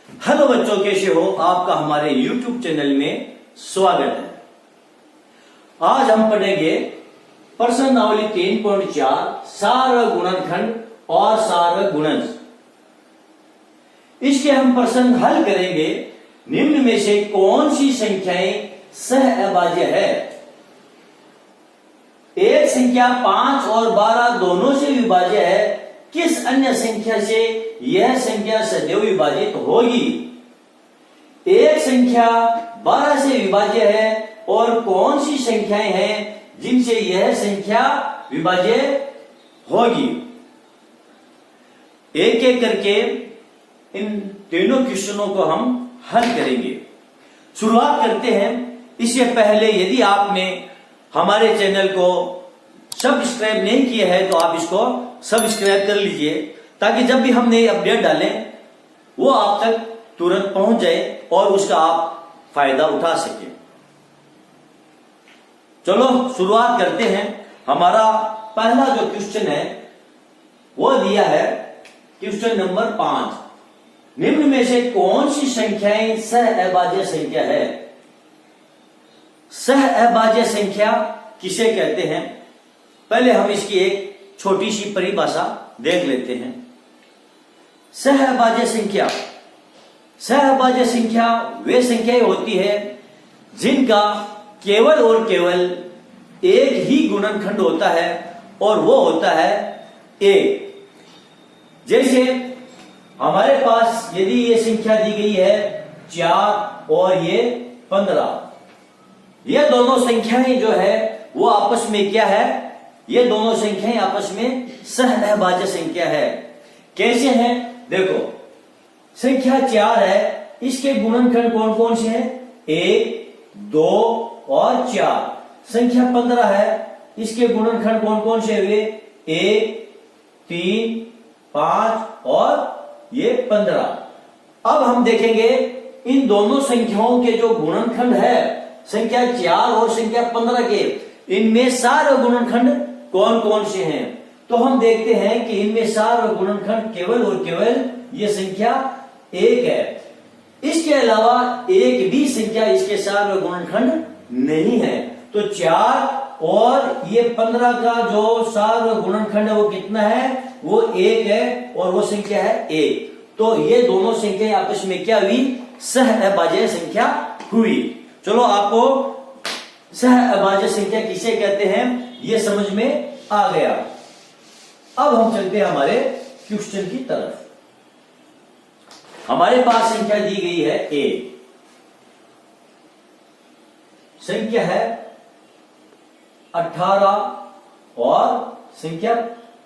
Hello बच्चों, कैसे हो? आपका हमारे YouTube चैनल में स्वागत है। आज हम पढ़ेंगे प्रश्नावली 3.4 सार्वक गुणनखंड और सार्वक गुणज। इसके हम प्रश्न हल करेंगे। निम्न में से कौन सी संख्याएं सहअभाज्य है? एक संख्या 5 और 12 दोनों से विभाज्य है, किस अन्य संख्या से यह संख्या सदैव विभाजित होगी? एक संख्या 12 से विभाज्य है और कौन सी संख्याएं हैं जिनसे यह संख्या विभाज्य होगी? एक एक करके इन तीनों क्वेश्चनों को हम हल करेंगे। शुरुआत करते हैं। इससे पहले यदि आपने हमारे चैनल को सब्सक्राइब नहीं किया है तो आप इसको सब्सक्राइब कर लीजिए, ताकि जब भी हम नए अपडेट डालें वो आप तक तुरंत पहुंच जाए और उसका आप फायदा उठा सके। चलो शुरुआत करते हैं। हमारा पहला जो क्वेश्चन है वो दिया है क्वेश्चन नंबर 5। निम्न में से कौन सी संख्याएं सहअभाज्य संख्या है? सहअभाज्य संख्या किसे कहते हैं? पहले हम इसकी एक छोटी सी परिभाषा देख लेते हैं। सहअभाज्य संख्या, सहअभाज्य संख्या वे संख्याएं होती है जिनका केवल और केवल एक ही गुणनखंड होता है और वो होता है एक। जैसे हमारे पास यदि ये संख्या दी गई है 4 और ये 15, ये दोनों संख्याएं जो है वो आपस में क्या है? ये दोनों संख्याएं आपस में सहअभाज्य संख्या है। कैसे हैं? देखो, संख्या 4 है, इसके गुणनखंड कौन कौन से हैं? 1, 2 और 4। संख्या 15 है, इसके गुणनखंड कौन कौन से हुए? 1, 3, 5 और ये 15। अब हम देखेंगे इन दोनों संख्याओं के जो गुणनखंड है, संख्या 4 और संख्या 15 के, इनमें सारे गुणनखंड कौन कौन से हैं? तो हम देखते हैं कि इनमें सारे गुणनखंड केवल और केवल ये संख्या 1 है। इसके अलावा एक भी संख्या इसके सारे गुणनखंड नहीं है। तो 4 और ये 15 का जो सारे गुणनखंड है वो कितना है? वो 1 है और वो संख्या है 1। तो ये दोनों संख्या आपस में क्या हुई? सहअभाज्य संख्या हुई। चलो, आपको सहअभाज्य संख्या किसे कहते हैं ये समझ में आ गया। अब हम चलते हैं हमारे क्वेश्चन की तरफ। हमारे पास संख्या दी गई है 1, संख्या है 18 और संख्या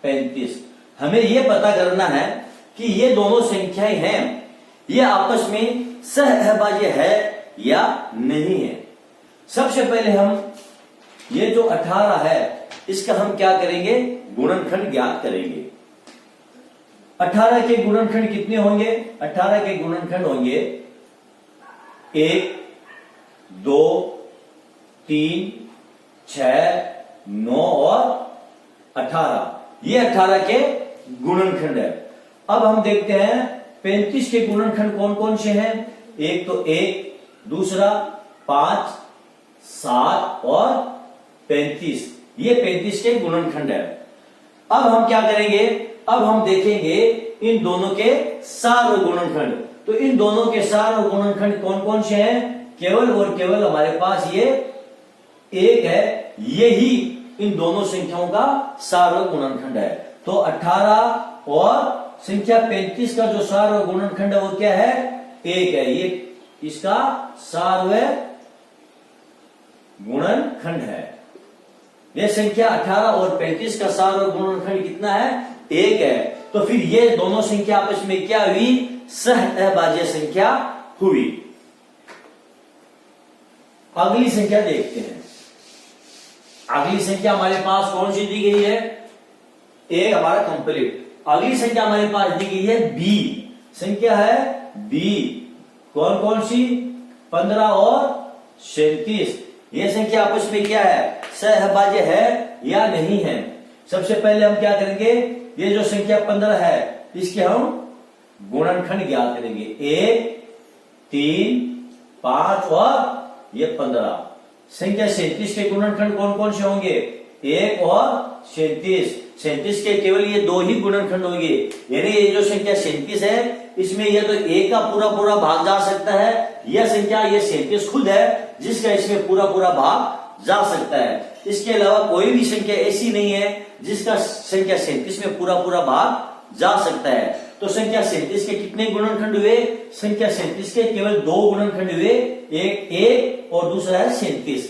35। हमें यह पता करना है कि ये दोनों संख्याएं हैं, ये आपस में सहअभाज्य है या नहीं है। सबसे पहले हम ये जो 18 है इसका हम क्या करेंगे? गुणनखंड ज्ञात करेंगे। 18 के गुणनखंड कितने होंगे? 18 के गुणनखंड होंगे 1, 2, 3, 6, 9 और 18। ये 18 के गुणनखंड है। अब हम देखते हैं 35 के गुणनखंड कौन कौन से हैं? एक तो 1, दूसरा 5, 7 और 35। ये 35 के गुणनखंड है। अब हम क्या करेंगे? अब हम देखेंगे इन दोनों के सार्व गुणनखंड। तो इन दोनों के सार्व गुणनखंड कौन कौन से हैं? केवल और केवल हमारे पास ये 1 है। यही इन दोनों संख्याओं का सार्व गुणनखंड है। तो 18 और संख्या 35 का जो सार्व गुणनखंड है वो क्या है? 1 है। ये इसका सार्व गुणनखंड है। ये संख्या 18 और 35 का सार्व गुणनखंड कितना है? 1 है। तो फिर ये दोनों संख्या आपस में क्या हुई? सहअभाज्य संख्या हुई। अगली संख्या देखते हैं। अगली संख्या हमारे पास कौन सी दी गई है? एक हमारा कंप्लीट। अगली संख्या हमारे पास दी गई है बी। संख्या है बी। कौन कौन सी? 15 और 37। ये संख्या आपस में क्या है? सहअभाज्य है या नहीं है? सबसे पहले हम क्या करेंगे? ये जो संख्या 15 है इसके हम गुणनखंड ज्ञात करेंगे। 1, 3, 5 और ये 15। संख्या 37 के गुणनखंड कौन कौन से होंगे? 1 और 37। 37 के केवल ये 2 ही गुणनखंड होंगे, यानी ये जो संख्या 37 है इसमें ये तो 1 का पूरा पूरा भाग जा सकता है, यह संख्या ये 37 खुद है जिसका इसमें पूरा पूरा भाग जा सकता है। इसके अलावा कोई भी संख्या ऐसी नहीं है जिसका संख्या 37 में पूरा पूरा भाग जा सकता है। तो संख्या 37 के कितने गुणनखंड हुए? संख्या 37 के केवल 2 गुणनखंड हुए, एक 1 और दूसरा है 37।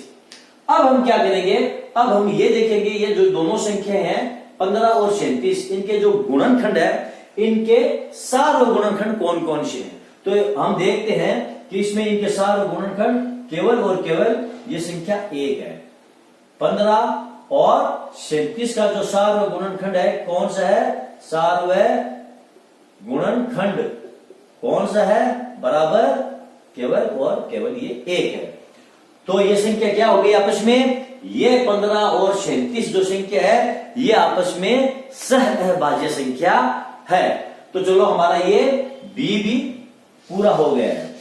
अब हम क्या करेंगे? अब हम ये देखेंगे ये जो दोनों संख्या हैं 15 और 37, इनके जो गुणनखंड है इनके सार्व गुणनखंड कौन कौन से हैं। तो हम देखते हैं कि इसमें इनके सार्व गुणनखंड केवल और केवल ये संख्या 1 है। 15 और 37 का जो सार्व गुणनखंड है कौन सा है? सार्व गुणनखंड कौन सा है? बराबर केवल और केवल ये 1 है। तो ये संख्या क्या हो गई आपस में? ये 15 और 37 जो संख्या है ये आपस में सहअभाज्य संख्या है। तो चलो हमारा ये बी भी पूरा हो गया है।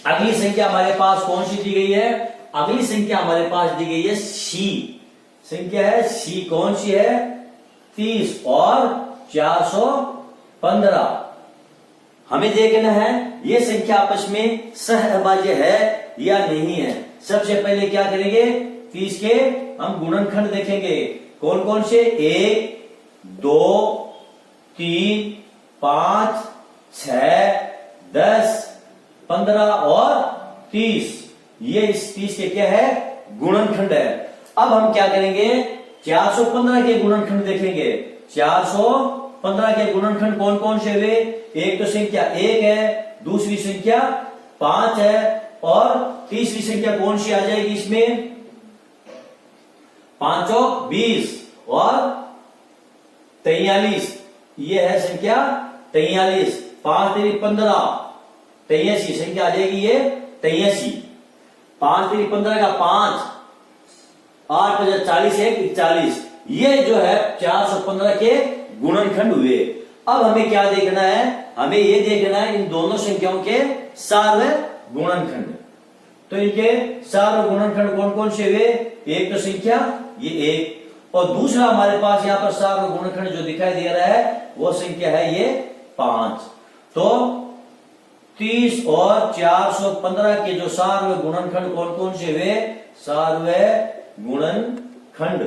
अगली संख्या हमारे पास कौन सी दी गई है? अगली संख्या हमारे पास दी गई है सी। संख्या है सी, कौन सी है? 30 और 415। हमें देखना है ये संख्या आपस में सहअभाज्य है या नहीं है। सबसे पहले क्या करेंगे? 30 के हम गुणनखंड देखेंगे। कौन कौन से? 1, 2, 3, 5, 6, 10, 15 और 30। ये इस 30 के क्या है? गुणनखंड है। अब हम क्या करेंगे? 415 के गुणनखंड देखेंगे। 415 के गुणनखंड कौन कौन से हुए? एक तो संख्या 1 है, दूसरी संख्या 5 है और तीसरी संख्या कौन सी आ जाएगी इसमें? 5 और 20 और 43। ये है संख्या 43। 5 3 15, 83 संख्या आ जाएगी ये 83। 5 3 15 का 5, 8 5 40, 1 41। ये जो है 415 के गुणनखंड हुए। अब हमें क्या देखना है? हमें ये देखना है इन दोनों संख्याओं के सार्व गुणनखंड। तो इनके सार्व गुणनखंड कौन कौन से हुए? एक तो संख्या ये 1 और दूसरा हमारे पास यहाँ पर सार्व गुणनखंड जो दिखाई दे रहा है वो संख्या है ये 5। तो 30 और 415 के जो सार्व गुणनखंड कौन कौन से हुए? सार्व गुणनखंड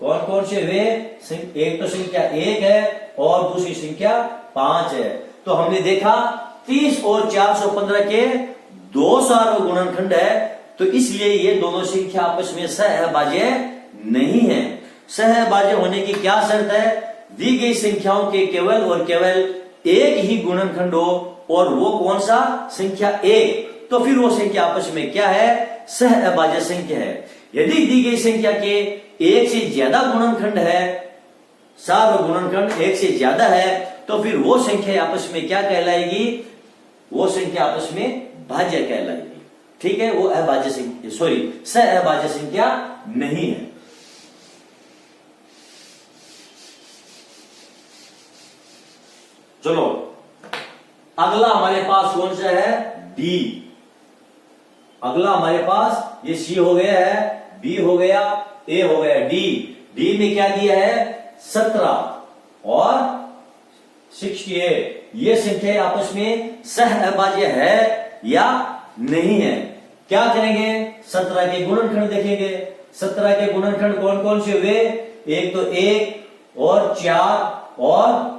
कौन कौन से हुए? एक तो संख्या 1 है और दूसरी संख्या 5 है। तो हमने देखा 30 और 415 के 2 सार्व गुणनखंड है, तो इसलिए ये दोनों संख्या आपस में सहअभाज्य नहीं है। सहअभाज्य होने की क्या शर्त है? दी गई संख्याओं के केवल और केवल एक ही गुणनखंड हो और वो कौन सा? संख्या 1। तो फिर वो संख्या आपस में क्या है? सहअभाज्य संख्या है। यदि दी गई संख्या के एक से ज्यादा गुणनखंड है, सार्व गुणनखंड एक से ज्यादा है, तो फिर वो संख्या आपस में क्या कहलाएगी? वो संख्या आपस में भाज्य कहलाएगी। ठीक है, वो अभाज्य संख्या, सॉरी सहअभाज्य संख्या नहीं है। चलो अगला हमारे पास कौन सा है? डी। अगला हमारे पास ये सी हो गया है, बी हो गया, ए हो गया, डी। डी में क्या दिया है? 17 और 68। ये संख्या आपस में सहअभाज्य है या नहीं है? क्या करेंगे? 17 के गुणनखंड देखेंगे। 17 के गुणनखंड कौन कौन से हुए? एक तो 1 और 4 और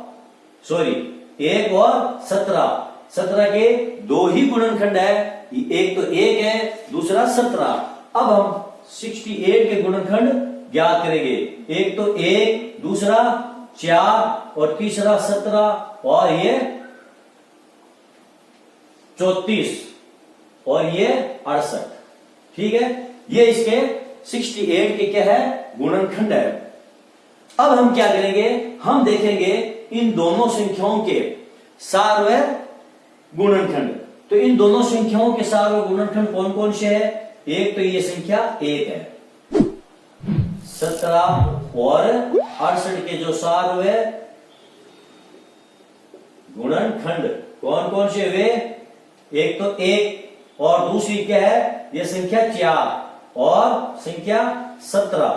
1 और 17। 17 के 2 ही गुणनखंड है, एक तो 1 है, दूसरा 17। अब हम 68 के गुणनखंड ज्ञात करेंगे। एक तो 1, दूसरा 4 और तीसरा 17 और ये 34 और ये 68। ठीक है, ये इसके 68 के क्या है? गुणनखंड है। अब हम क्या करेंगे? हम देखेंगे इन दोनों संख्याओं के सार्व गुणनखंड। तो इन दोनों संख्याओं के सार्व गुणनखंड कौन कौन से है? एक तो ये संख्या 1 है। 17 और 68 के जो सार्व गुणनखंड कौन कौन से हुए? एक तो 1 और दूसरी क्या है? ये संख्या 4 और संख्या 17।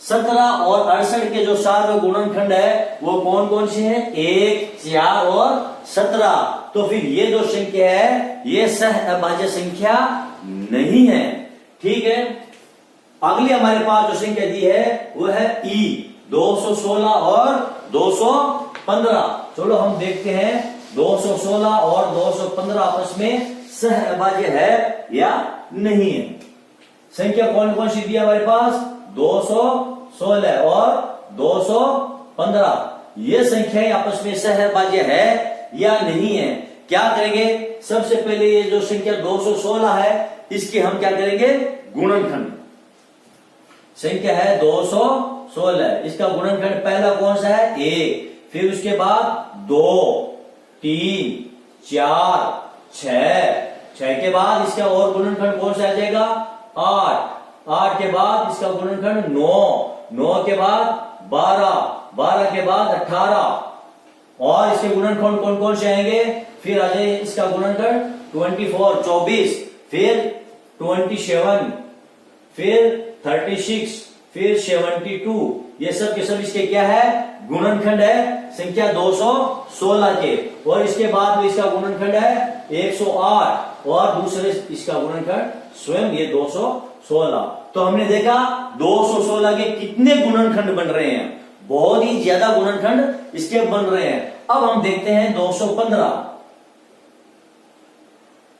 17 और 68 के जो सारे गुणनखंड है वो कौन कौन से हैं? 1, 4 और 17। तो फिर ये जो संख्या है ये सहअभाज्य संख्या नहीं है। ठीक है, अगली हमारे पास जो संख्या दी है वो है ई 216 और 215। चलो हम देखते हैं 216 और 215 आपस में सहअभाज्य है या नहीं है। संख्या कौन कौन सी दी है हमारे पास? 216 और 215। ये संख्याएं आपस में सहअभाज्य है या नहीं है? क्या करेंगे? सबसे पहले ये जो संख्या 216 है इसकी हम क्या करेंगे? गुणनखंड। संख्या है 216, इसका गुणनखंड पहला कौन सा है? 1, फिर उसके बाद 2, 3, 4, 6 के बाद इसका और गुणनखंड कौन सा आ जाएगा? 8 के बाद इसका गुणनखंड 9 के बाद 12 के बाद 18 और इसके गुणनखंड कौन कौन से आएंगे? फिर आ जाए इसका गुणनखंड 24, फिर 27, फिर 36, फिर 72। ये सब के सब इसके क्या है? गुणनखंड है संख्या 216 के। और इसके बाद इसका गुणनखंड है 108 और दूसरे इसका गुणनखंड स्वयं ये 216। तो हमने देखा 216 के कितने गुणनखंड बन रहे हैं, बहुत ही ज्यादा गुणनखंड इसके बन रहे हैं। अब हम देखते हैं 215,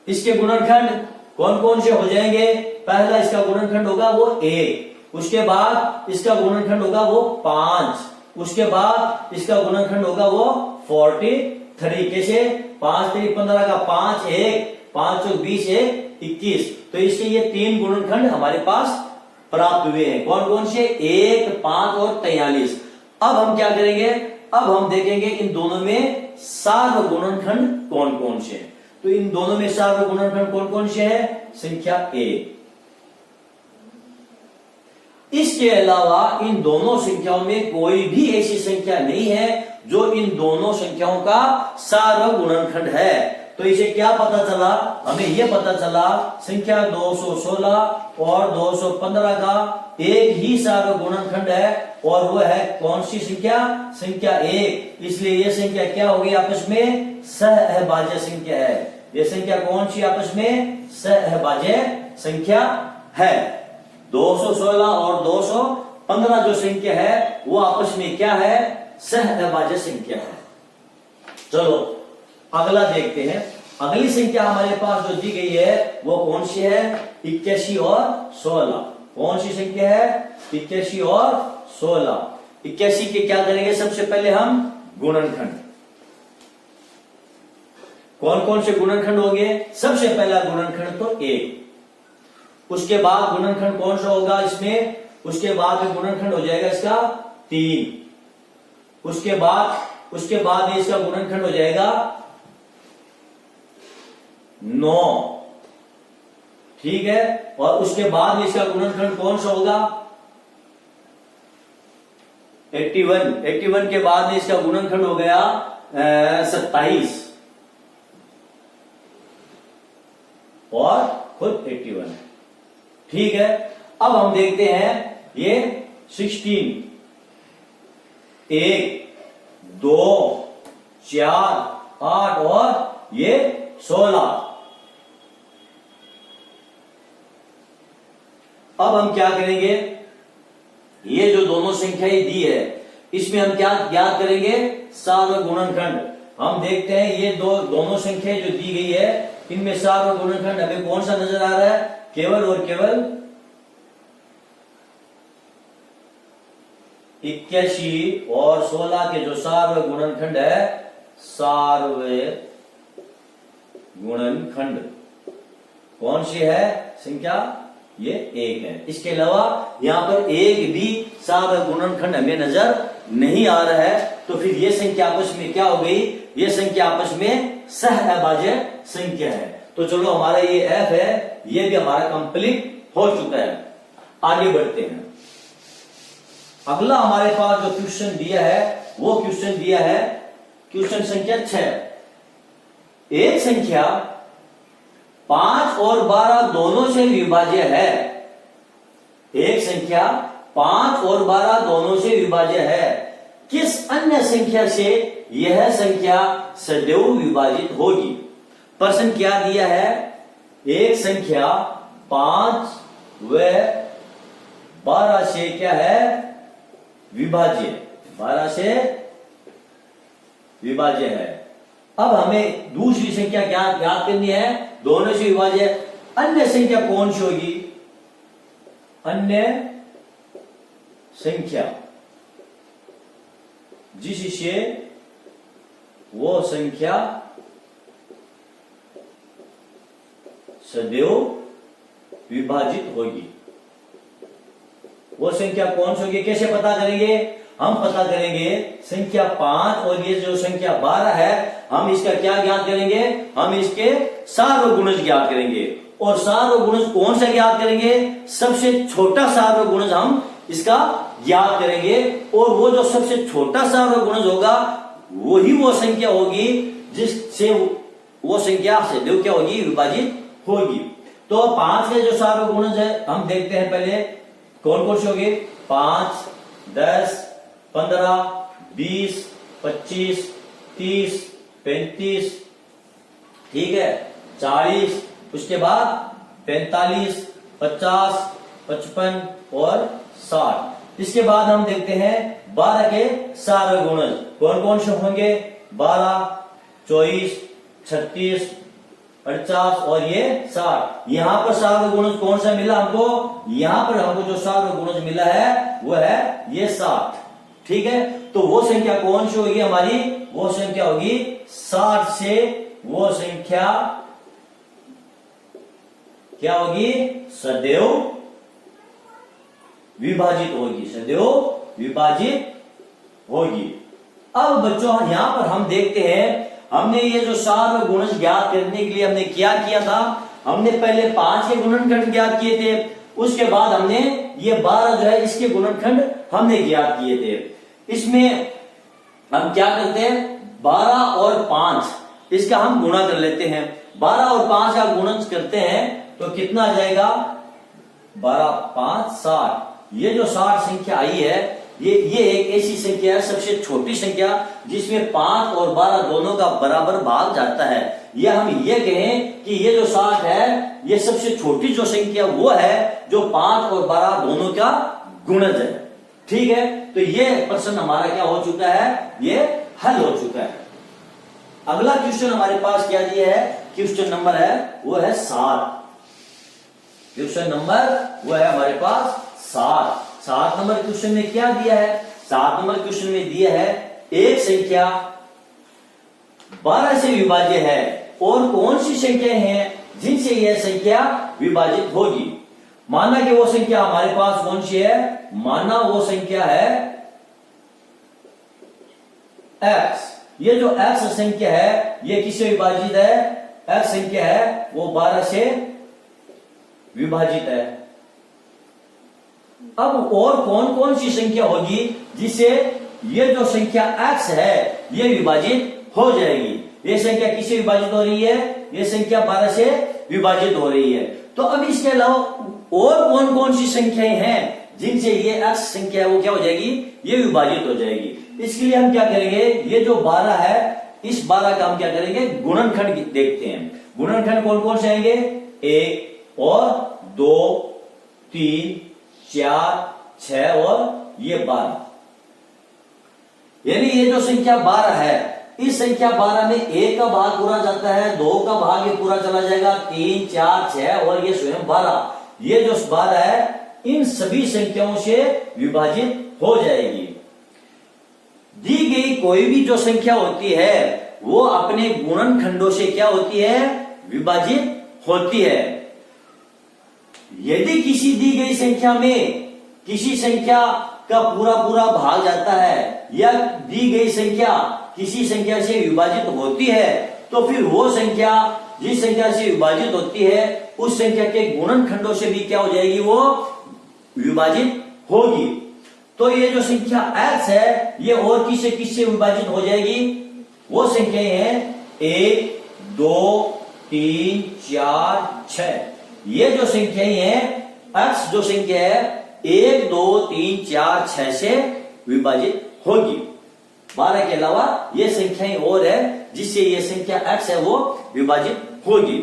इसके गुणनखंड कौन कौन से हो जाएंगे? पहला इसका गुणनखंड होगा वो 1, उसके बाद इसका गुणनखंड होगा वो 5, उसके बाद इसका गुणनखंड होगा वो 43। कैसे? 5 3 15 का 5, 1, 5 और 20, 1, 21। तो इसके ये 3 गुणनखंड हमारे पास प्राप्त हुए हैं। कौन कौन से? 1, 5 और 43। अब हम क्या करेंगे? अब हम देखेंगे इन दोनों में सार्व गुणनखंड कौन कौन से हैं। तो इन दोनों में सार्व गुणनखंड कौन कौन से हैं? संख्या 1। इसके अलावा इन दोनों संख्याओं में कोई भी ऐसी संख्या नहीं है जो इन दोनों संख्याओं का सार्व गुणनखंड है। तो इसे क्या पता चला? हमें यह पता चला संख्या 216 और 215 का एक ही सार्व गुणनखंड है और वह है कौन सी संख्या? संख्या 1। इसलिए यह संख्या क्या होगी? आपस में सहअभाज्य संख्या है। यह संख्या कौन सी आपस में? सहअभाज्य संख्या है। 216 और 215 जो संख्या है वो आपस में क्या है? सहअभाज्य संख्या है। चलो अगला देखते हैं। अगली संख्या हमारे पास जो दी गई है वो कौन सी है? 81 और 16। कौन सी संख्या है? 81 और 16। 81 के क्या करेंगे? सबसे पहले हम गुणनखंड। कौन कौन से गुणनखंड होंगे? सबसे पहला गुणनखंड तो 1, उसके बाद गुणनखंड कौन सा होगा इसमें? उसके बाद में गुणनखंड हो जाएगा इसका 3, उसके बाद इसका गुणनखंड हो जाएगा 9। ठीक है, और उसके बाद इसका गुणनखंड कौन सा होगा? 81 के बाद में इसका गुणनखंड हो गया 27 और खुद 81 है। ठीक है, अब हम देखते हैं ये 16, 1, 2, 4, 8 और ये 16। अब हम क्या करेंगे? ये जो दोनों संख्याएं दी है इसमें हम क्या ज्ञात करेंगे? सार्व गुणनखंड। हम देखते हैं ये दोनों संख्याएं जो दी गई है इनमें सार्व गुणनखंड हमें कौन सा नजर आ रहा है? केवल और केवल 81 और 16 के जो सार्व गुणनखंड है, सार्व गुणनखंड कौन सी है संख्या? ये 1 है। इसके अलावा यहां पर एक भी सार्व गुणनखंड हमें नजर नहीं आ रहा है। तो फिर ये संख्या आपस में क्या हो गई? ये संख्या आपस में सहअभाज्य संख्या है। तो चलो हमारा ये F है, ये भी हमारा कंप्लीट हो चुका है। आगे बढ़ते हैं। अगला हमारे पास जो क्वेश्चन दिया है वो क्वेश्चन दिया है क्वेश्चन संख्या 6, एक संख्या 5 और 12 दोनों से विभाज्य है। एक संख्या 5 और 12 दोनों से विभाज्य है, किस अन्य संख्या से यह संख्या सदैव विभाजित होगी? प्रश्न क्या दिया है? एक संख्या 5 व 12 से क्या है? विभाज्य, 12 से विभाज्य है। अब हमें दूसरी संख्या क्या याद करनी है? दोनों से विभाज्य। अन्य संख्या कौन सी होगी? अन्य संख्या जिससे वो संख्या सदैव विभाजित होगी। वो संख्या कौन सी होगी? कैसे पता करेंगे? हम पता करेंगे संख्या 5 और ये जो संख्या 12 है, हम इसका क्या ज्ञात करेंगे? हम इसके सार्वगुणज ज्ञात करेंगे। और सार्वगुणज कौन सा ज्ञात करेंगे? सबसे छोटा सार्वगुणज हम इसका ज्ञात करेंगे। और वो जो सबसे छोटा सार्वगुणज होगा वही वो संख्या होगी जिससे वो संख्या सदैव क्या होगी? विभाजित होगी। तो 5 के जो सार्वगुणज है हम देखते हैं पहले कौन कौन से होंगे? 5, 10, 15, 20, 25, 30, 35, ठीक है, 40, उसके बाद 45, 50, 55 और 60। इसके बाद हम देखते हैं 12 के सार्वगुणज कौन कौन से होंगे? 12, 24, 36, 50 और ये 60। यहां पर सार्वगुणज कौन सा मिला हमको? यहां पर हमको जो सार्वगुणज मिला है वो है ये 60, ठीक है। तो वो संख्या कौन सी होगी हमारी? वो संख्या होगी 60 से वो संख्या क्या होगी? सदैव विभाजित होगी, सदैव विभाजित होगी। अब बच्चों यहां पर हम देखते हैं, हमने ये जो सार्वगुणज ज्ञात करने के लिए हमने क्या किया था? हमने पहले 5 के गुणनखंड ज्ञात किए थे, उसके बाद हमने ये 12 जो है इसके गुणनखंड हमने ज्ञात किए थे। इसमें हम क्या करते हैं? 12 और 5 इसका हम गुणा कर लेते हैं। 12 और 5 का गुणन करते हैं तो कितना आ जाएगा? 12, 5, 60। ये जो 60 संख्या आई है ये एक ऐसी संख्या है, सबसे छोटी संख्या जिसमें 5 और 12 दोनों का बराबर भाग जाता है। या हम ये कहें कि ये जो 60 है ये सबसे छोटी जो संख्या वो है जो 5 और 12 दोनों का गुणज है, ठीक है। तो ये प्रश्न हमारा क्या हो चुका है? ये हल हो चुका है। अगला क्वेश्चन हमारे पास क्या दिया है? क्वेश्चन नंबर है वो है 7। क्वेश्चन नंबर वो है हमारे पास 7। 7 नंबर क्वेश्चन में क्या दिया है? 7 नंबर क्वेश्चन में दिया है एक संख्या 12 से विभाज्य है और कौन सी संख्याएं हैं जिनसे यह संख्या विभाजित होगी? माना कि वो संख्या हमारे पास कौन सी है? माना वो संख्या है x। ये जो x संख्या है ये किससे विभाजित है? x संख्या है वो 12 से विभाजित है। अब और कौन कौन सी संख्या होगी जिससे ये जो संख्या x है ये विभाजित हो जाएगी? ये संख्या किससे विभाजित हो रही है? ये संख्या 12 से विभाजित हो रही है। तो अब इसके अलावा और कौन कौन सी संख्याएं हैं जिनसे ये x संख्या है वो क्या हो जाएगी? ये विभाजित हो जाएगी। इसके लिए हम क्या करेंगे? ये जो 12 है इस 12 का हम क्या करेंगे? गुणनखंड देखते हैं। गुणनखंड कौन कौन से आएंगे? 1 और 2, 3, 4, 6 और ये 12। यानी ये जो संख्या 12 है इस संख्या 12 में 1 का भाग पूरा जाता है, 2 का भाग ये पूरा चला जाएगा, 3, 4, 6 और ये स्वयं 12। ये जो 12 है इन सभी संख्याओं से विभाजित हो जाएगी। दी गई कोई भी जो संख्या होती है वो अपने गुणनखंडों से क्या होती है? विभाजित होती है। यदि किसी दी गई संख्या में किसी संख्या का पूरा पूरा भाग जाता है या दी गई संख्या किसी संख्या से विभाजित होती है तो फिर वो संख्या जिस संख्या से विभाजित होती है उस संख्या के गुणनखंडों से भी क्या हो जाएगी? वो विभाजित होगी। तो ये जो संख्या x है ये और किससे विभाजित हो जाएगी? वो संख्याएं हैं 1, 2, 3, 4, 6। ये जो संख्याएं हैं x जो संख्या है 1, 2, 3, 4, 6 से विभाजित होगी। 12 के अलावा ये संख्याएं और है जिससे ये संख्या x है वो विभाजित होगी।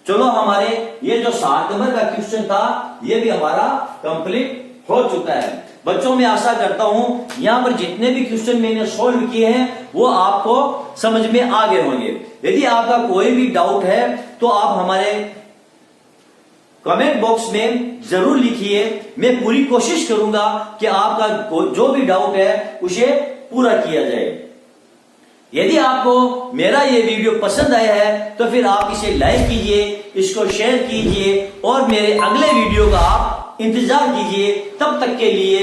चलो हमारे ये जो 7 नंबर का क्वेश्चन था ये भी हमारा कंप्लीट हो चुका है। बच्चों मैं आशा करता हूं यहां पर जितने भी क्वेश्चन मैंने सॉल्व किए हैं वो आपको समझ में आ गए होंगे। यदि आपका कोई भी डाउट है तो आप हमारे कमेंट बॉक्स में जरूर लिखिए। मैं पूरी कोशिश करूंगा कि आपका जो भी डाउट है उसे पूरा किया जाए। यदि आपको मेरा ये वीडियो पसंद आया है तो फिर आप इसे लाइक कीजिए, इसको शेयर कीजिए और मेरे अगले वीडियो का आप इंतजार कीजिए। तब तक के लिए